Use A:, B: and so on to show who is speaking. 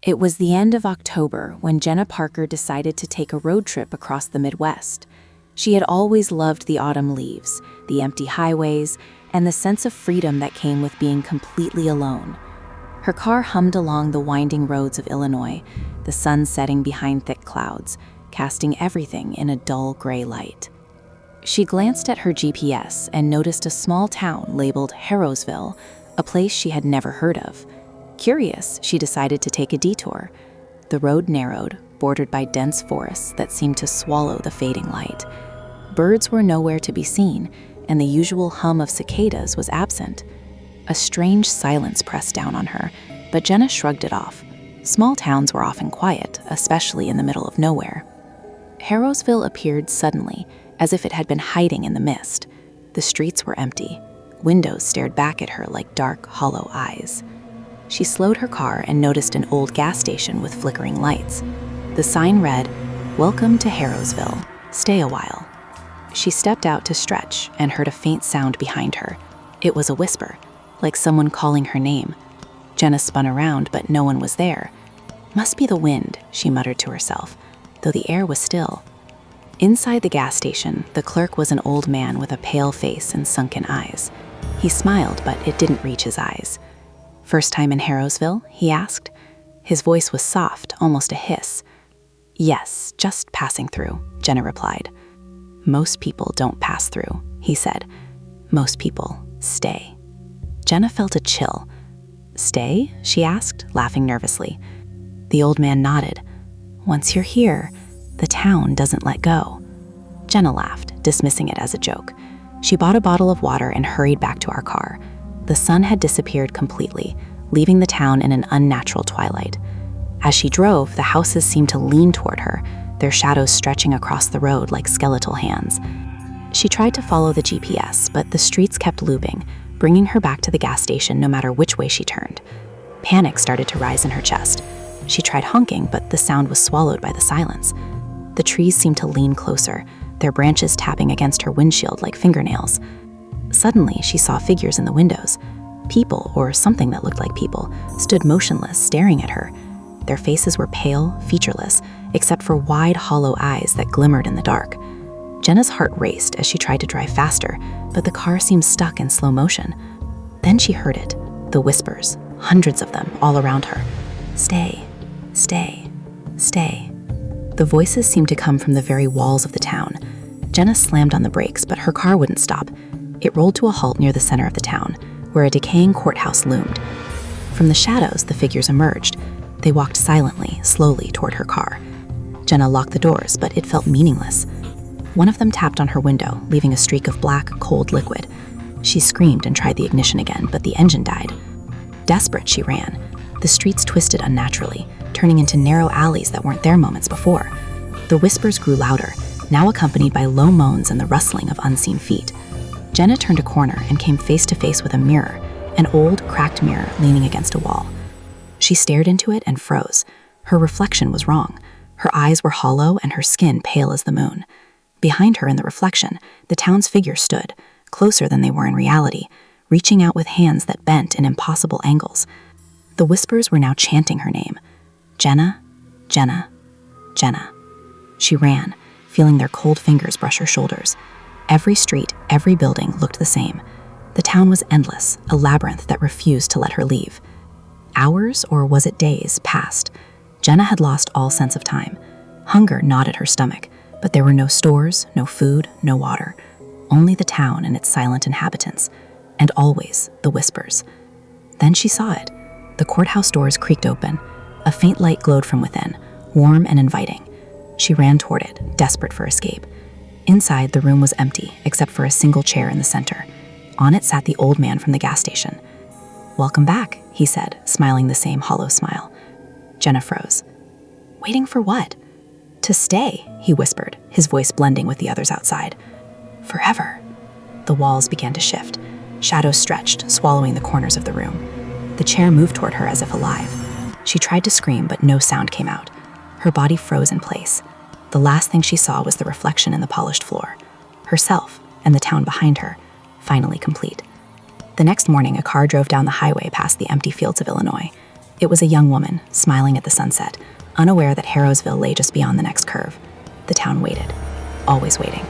A: It was the end of October when Jenna Parker decided to take a road trip across the Midwest. She had always loved the autumn leaves, the empty highways, and the sense of freedom that came with being completely alone. Her car hummed along the winding roads of Illinois, the sun setting behind thick clouds, casting everything in a dull gray light. She glanced at her GPS and noticed a small town labeled Harrowsville, a place she had never heard of. Curious, she decided to take a detour. The road narrowed, bordered by dense forests that seemed to swallow the fading light. Birds were nowhere to be seen, and the usual hum of cicadas was absent. A strange silence pressed down on her, but Jenna shrugged it off. Small towns were often quiet, especially in the middle of nowhere. Harrowsville appeared suddenly, as if it had been hiding in the mist. The streets were empty. Windows stared back at her like dark, hollow eyes. She slowed her car and noticed an old gas station with flickering lights. The sign read, "Welcome to Harrowsville. Stay a while." She stepped out to stretch and heard a faint sound behind her. It was a whisper, like someone calling her name. Jenna spun around, but no one was there. "Must be the wind," she muttered to herself, though the air was still. Inside the gas station, the clerk was an old man with a pale face and sunken eyes. He smiled, but it didn't reach his eyes. "First time in Harrowsville?" he asked. His voice was soft, almost a hiss. "Yes, just passing through," Jenna replied. "Most people don't pass through," he said. "Most people stay." Jenna felt a chill. "Stay?" she asked, laughing nervously. The old man nodded. "Once you're here, the town doesn't let go." Jenna laughed, dismissing it as a joke. She bought a bottle of water and hurried back to our car. The sun had disappeared completely, leaving the town in an unnatural twilight. As she drove, the houses seemed to lean toward her, their shadows stretching across the road like skeletal hands. She tried to follow the GPS, but the streets kept looping, bringing her back to the gas station no matter which way she turned. Panic started to rise in her chest. She tried honking, but the sound was swallowed by the silence. The trees seemed to lean closer, their branches tapping against her windshield like fingernails. Suddenly, she saw figures in the windows. People, or something that looked like people, stood motionless, staring at her. Their faces were pale, featureless, except for wide, hollow eyes that glimmered in the dark. Jenna's heart raced as she tried to drive faster, but the car seemed stuck in slow motion. Then she heard it, the whispers, hundreds of them, all around her. "Stay, stay, stay." The voices seemed to come from the very walls of the town. Jenna slammed on the brakes, but her car wouldn't stop. It rolled to a halt near the center of the town, where a decaying courthouse loomed. From the shadows, the figures emerged. They walked silently, slowly toward her car. Jenna locked the doors, but it felt meaningless. One of them tapped on her window, leaving a streak of black, cold liquid. She screamed and tried the ignition again, but the engine died. Desperate, she ran. The streets twisted unnaturally, turning into narrow alleys that weren't there moments before. The whispers grew louder, now accompanied by low moans and the rustling of unseen feet. Jenna turned a corner and came face to face with a mirror, an old, cracked mirror leaning against a wall. She stared into it and froze. Her reflection was wrong. Her eyes were hollow and her skin pale as the moon. Behind her in the reflection, the town's figure stood, closer than they were in reality, reaching out with hands that bent in impossible angles. The whispers were now chanting her name. Jenna, Jenna, Jenna. She ran, feeling their cold fingers brush her shoulders. Every street, every building looked the same. The town was endless, a labyrinth that refused to let her leave. Hours, or was it days, passed. Jenna had lost all sense of time. Hunger gnawed at her stomach, but there were no stores, no food, no water. Only the town and its silent inhabitants, and always the whispers. Then she saw it. The courthouse doors creaked open. A faint light glowed from within, warm and inviting. She ran toward it, desperate for escape. Inside, the room was empty, except for a single chair in the center. On it sat the old man from the gas station. "Welcome back," he said, smiling the same hollow smile. Jenna froze. "Waiting for what?" "To stay," he whispered, his voice blending with the others outside. "Forever." The walls began to shift. Shadows stretched, swallowing the corners of the room. The chair moved toward her as if alive. She tried to scream, but no sound came out. Her body froze in place. The last thing she saw was the reflection in the polished floor. Herself, and the town behind her, finally complete. The next morning, a car drove down the highway past the empty fields of Illinois. It was a young woman, smiling at the sunset, unaware that Harrowsville lay just beyond the next curve. The town waited, always waiting.